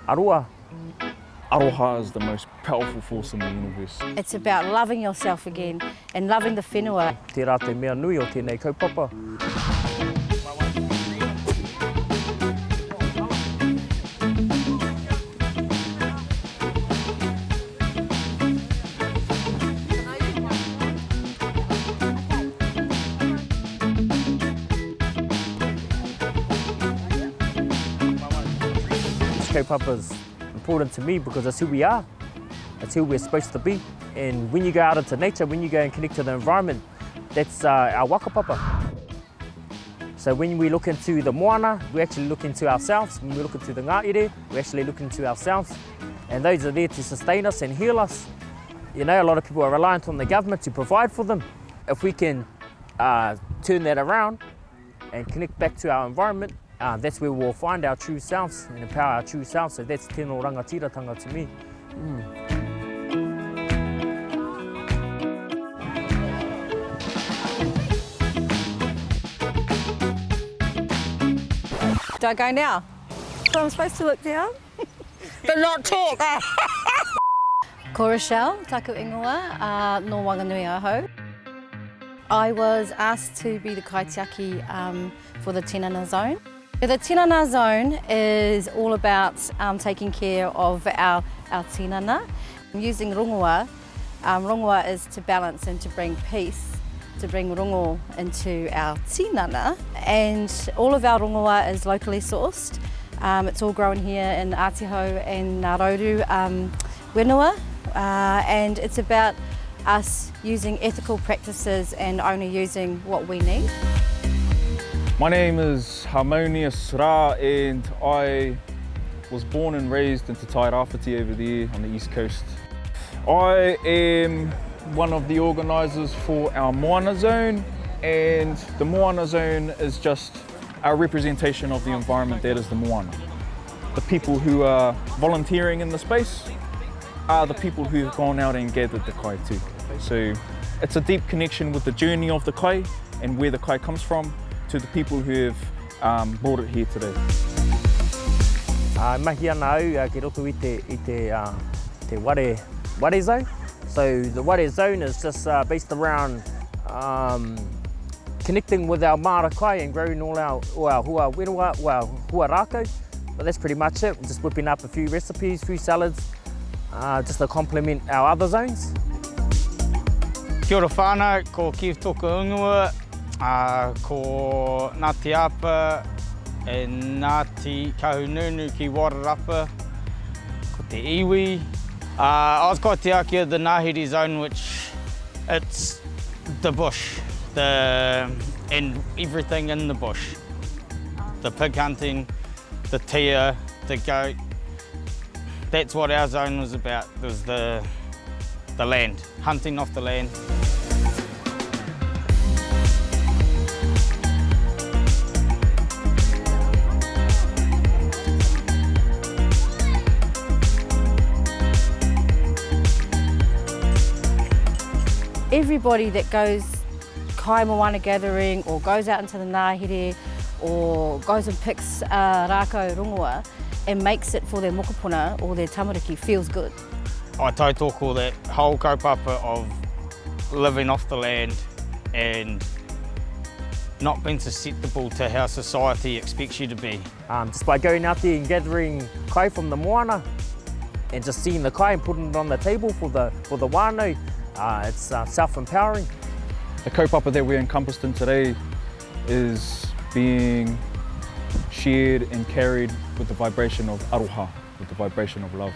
aroha. Aroha is the most powerful force in the universe. It's about loving yourself again and loving the whenua. Te rā te mea nui o tēnei kaupapa. Kaupapa is important to me because that's who we are. That's who we're supposed to be. And when you go out into nature, when you go and connect to the environment, that's our wakapapa. So when we look into the moana, we actually look into ourselves. When we look into the ngāere, we actually look into ourselves. And those are there to sustain us and heal us. You know, a lot of people are reliant on the government to provide for them. If we can turn that around and connect back to our environment, that's where we'll find our true selves and empower our true selves. So that's tino rangatiratanga to me. Do I go now? So I'm supposed to look down? But not talk! Ko Rochelle, taku ingoa, no Wanganui Aho. I was asked to be the kaitiaki for the tinana zone. The tinana zone is all about taking care of our tinana. Using rongoa, rongoa is to balance and to bring peace, to bring rongo into our tinana. And all of our rongoa is locally sourced. It's all grown here in Aotearoa and Ngārouru whenua. And it's about us using ethical practices and only using what we need. My name is Harmonious Ra and I was born and raised in Te Tairāwhiti over there on the east coast. I am one of the organisers for our Moana Zone, and the Moana Zone is just a representation of the environment that is the Moana. The people who are volunteering in the space are the people who have gone out and gathered the kai too. So it's a deep connection with the journey of the kai and where the kai comes from to the people who have brought it here today. Mahi ana au ki roto i te ware zone. So the ware zone is just based around connecting with our mara kai and growing all our hua whenua, our hua rākau. But that's pretty much it. We're just whipping up a few recipes, a few salads, just to complement our other zones. Kia ora whānau, ko Kiw Toku Ungua, ko Ngāti Apa e Ngāti Kahununu ki Wairarapa, ko te iwi. I was kaitiaki of the Ngāhere zone, which it's the bush, and everything in the bush. The pig hunting, the tia, the goat. That's what our zone was about, was the land, hunting off the land. Everybody that goes kai moana gathering or goes out into the ngāhere or goes and picks rākau rongoa and makes it for their mokopuna or their tamariki feels good. I tautoko that whole kaupapa of living off the land and not being susceptible to how society expects you to be. Just by going out there and gathering kai from the moana and just seeing the kai and putting it on the table for the wānau, it's self-empowering. The kaupapa that we're encompassed in today is being shared and carried with the vibration of aroha, with the vibration of love.